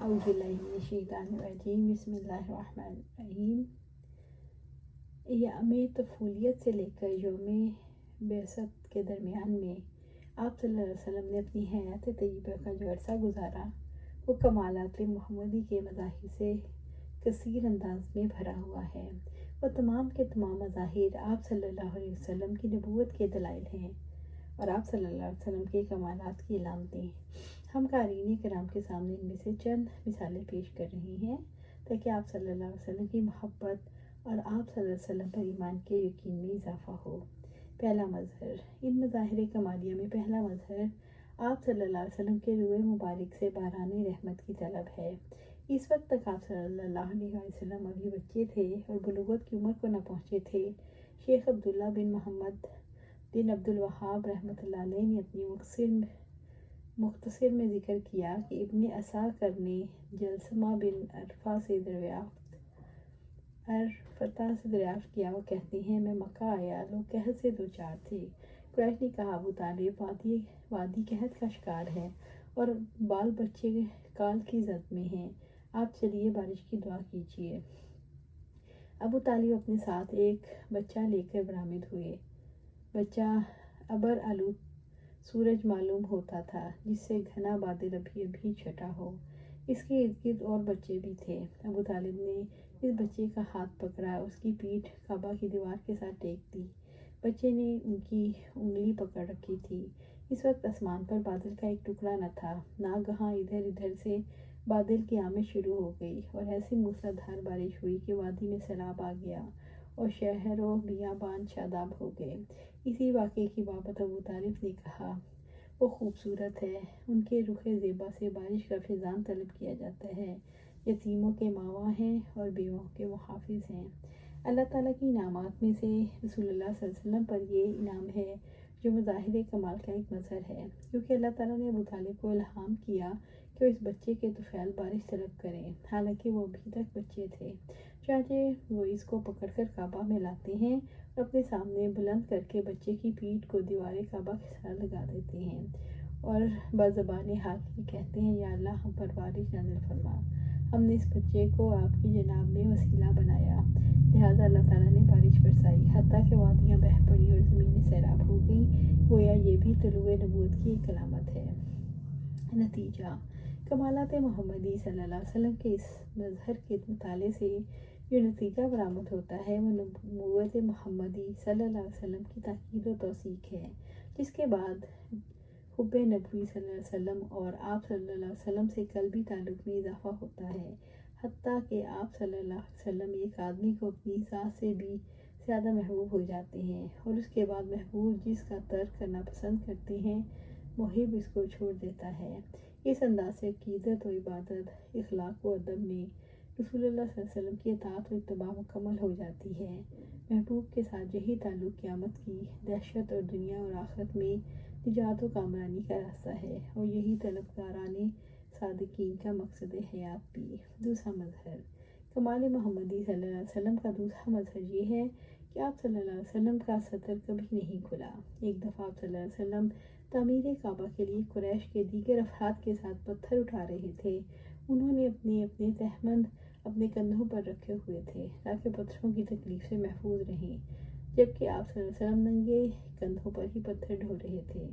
اعوذ باللہ من الشیطان الرجیم، بسم اللہ الرحمن الرحیم۔ ایام طفولیت سے لے کر یوم بعثت کے درمیان میں آپ صلی اللہ علیہ وسلم نے اپنی حیات طیبہ کا جو عرصہ گزارا وہ کمالات محمدی کے مظاہر سے کثیر انداز میں بھرا ہوا ہے۔ وہ تمام کے تمام مظاہر آپ صلی اللہ علیہ وسلم کی نبوت کے دلائل ہیں اور آپ صلی اللہ علیہ وسلم کے کمالات کی علامتیں۔ ہم قارئین کرام کے سامنے ان میں سے چند مثالیں پیش کر رہے ہیں تاکہ آپ صلی اللہ علیہ وسلم کی محبت اور آپ صلی اللہ علیہ وسلم پر ایمان کے یقین میں اضافہ ہو۔ پہلا مظہر، ان مظاہر کمالیہ میں پہلا مظہر آپ صلی اللہ علیہ وسلم کے روئے مبارک سے باران رحمت کی طلب ہے۔ اس وقت تک آپ صلی اللہ علیہ وسلم ابھی بچے تھے اور بلوغت کی عمر کو نہ پہنچے تھے۔ شیخ عبداللہ بن محمد بن عبد الوہاب رحمۃ اللہ علیہ نے اپنی مختصر میں ذکر کیا کہ ابن عساکر نے جلثمہ بن عرفہ سے دریافت کیا۔ وہ کہتے ہیں میں مکہ آیا، لوگ قحط سے دوچار تھے۔ قریش نے کہا ابو طالب وادی قحط کا شکار ہے اور بال بچے کال کی زد میں ہیں، آپ چلیے بارش کی دعا کیجیے۔ ابو طالب اپنے ساتھ ایک بچہ لے کر برآمد ہوئے۔ بچہ ابر آلود سورج معلوم ہوتا تھا جس سے گھنا بادل ابھی چھٹا ہو۔ اس کے ارد گرد اور بچے بھی تھے۔ ابو طالب نے اس بچے کا ہاتھ پکڑا، اس کی پیٹھ کعبہ کی دیوار کے ساتھ ٹیک دی۔ بچے نے ان کی انگلی پکڑ رکھی تھی۔ اس وقت آسمان پر بادل کا ایک ٹکڑا نہ تھا۔ ناگہاں ادھر ادھر سے بادل کی آمد شروع ہو گئی اور ایسی موسلا دھار بارش ہوئی کہ وادی میں سیلاب آ گیا اور شہر و بیابان شاداب ہو گئے۔ اسی واقعے کی بابت ابو طالب نے کہا وہ خوبصورت ہے، ان کے رخ زیبا سے بارش کا فیضان طلب کیا جاتا ہے، یتیموں کے ماواں ہیں اور بیووں کے محافظ ہیں۔ اللہ تعالیٰ کی انعامات میں سے رسول اللہ صلی اللہ علیہ وسلم پر یہ انعام ہے جو مظاہر کمال کا ایک مظہر ہے، کیونکہ اللہ تعالیٰ نے ابو طالب کو الہام کیا کہ وہ اس بچے کے طفیل بارش طلب کریں، حالانکہ وہ ابھی تک بچے تھے۔ چنانچہ وہ اس کو پکڑ کر کعبہ میں لاتے ہیں اور اپنے سامنے بلند کر کے بچے کی پیٹھ کو دیوار کعبہ کے ساتھ لگا دیتے ہیں اور بزبان حال یہ کہتے ہیں یا اللہ ہم پر بارش نازل فرما، ہم نے اس بچے کو آپ کی جناب میں وسیلہ بنایا، لہٰذا اللہ تعالیٰ نے بارش برسائی، حتیٰ کہ وادیاں بہہ پڑی اور زمینیں سیراب ہو گئیں۔ گویا یہ بھی طلوع نبوت کی ایک علامت ہے۔ نتیجہ، کمالات محمدی صلی اللہ علیہ وسلم کے اس مظہر کے مطالعے سے جو نتیجہ برآمد ہوتا ہے وہ نبوت محمدی صلی اللہ علیہ وسلم کی تاکید و توثیق ہے، جس کے بعد حب نبوی صلی اللہ علیہ وسلم اور آپ صلی اللہ علیہ وسلم سے قلبی تعلق میں اضافہ ہوتا ہے، حتیٰ کہ آپ صلی اللہ علیہ وسلم ایک آدمی کو اپنی ذات سے بھی زیادہ محبوب ہو جاتے ہیں اور اس کے بعد محبوب جس کا ترک کرنا پسند کرتے ہیں محب اس کو چھوڑ دیتا ہے۔ اس انداز سے عقیدت و عبادت، اخلاق و ادب میں رسول اللہ صلی اللہ علیہ وسلم کی اطاعت و اتباع مکمل ہو جاتی ہے۔ محبوب کے ساتھ یہی تعلق قیامت کی دہشت اور دنیا اور آخرت میں نجات و کامرانی کا راستہ ہے اور یہی طلبگاران صادقین کا مقصد حیات بھی۔ دوسرا مظہر، کمال محمدی صلی اللہ علیہ وسلم کا دوسرا مظہر یہ ہے کہ آپ صلی اللہ علیہ وسلم کا سطر کبھی نہیں کھلا۔ ایک دفعہ آپ صلی اللہ علیہ وسلم تعمیر کعبہ کے لیے قریش کے دیگر افراد کے ساتھ پتھر اٹھا رہے تھے۔ انہوں نے اپنے تہمند اپنے کندھوں پر رکھے ہوئے تھے تاکہ پتھروں کی تکلیف سے محفوظ رہیں، جبکہ آپ صلی اللہ علیہ وسلم ننگے کندھوں پر ہی پتھر ڈھو رہے تھے۔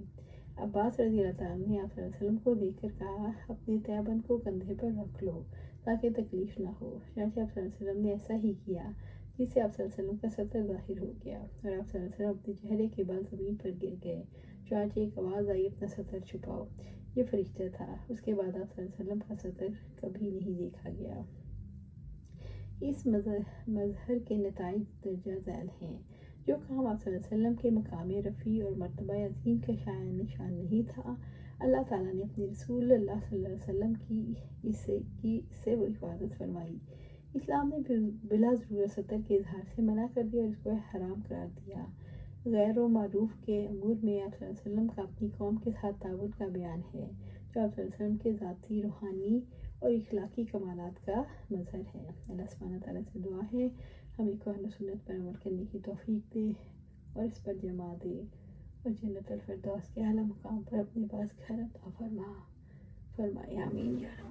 عباس رضی اللہ تعالیٰ نے آپ صلی اللہ علیہ وسلم کو دیکھ کر کہا اپنے تہبند کو کندھے پر رکھ لو تاکہ تکلیف نہ ہو۔ چنانچہ آپ صلی اللہ علیہ وسلم نے ایسا ہی کیا، جس سے آپ صلی اللہ علیہ وسلم کا سطر ظاہر ہو گیا اور آپ صلی اللہ علیہ وسلم اپنے چہرے کے بل زمین پر گر گئے۔ چنانچہ ایک آواز آئی اپنا سطر چھپاؤ، یہ فرشتہ تھا۔ اس کے بعد آپ صلی اللہ علیہ وسلم کا سطر کبھی نہیں دیکھا گیا۔ اس مظہر کے نتائج درجہ ذیل ہیں۔ جو کام آپ صلی اللہ علیہ وسلم کے مقام رفیع اور مرتبہ عظیم کا شایان نشان نہیں تھا، اللہ تعالیٰ نے اپنے رسول اللہ صلی اللہ علیہ وسلم کی اس سے وہ حفاظت فرمائی۔ اسلام نے بلا ضرورت سطر کے اظہار سے منع کر دیا اور اس کو حرام قرار دیا۔ غیر و معروف کے امور میں آپ صلی اللہ علیہ وسلم کا اپنی قوم کے ساتھ تعاون کا بیان ہے، جو آپ صلی اللہ علیہ وسلم کے ذاتی، روحانی اور اخلاقی کمالات کا مظہر ہے۔ اللہ سبحانہ تعالیٰ سے دعا ہے ہمیں قرآن و سنت پر عمل کرنے کی توفیق دے اور اس پر جمع دے اور جنت الفردوس کے اعلیٰ مقام پر اپنے پاس گھر عطا فرمائے، آمین یا رب۔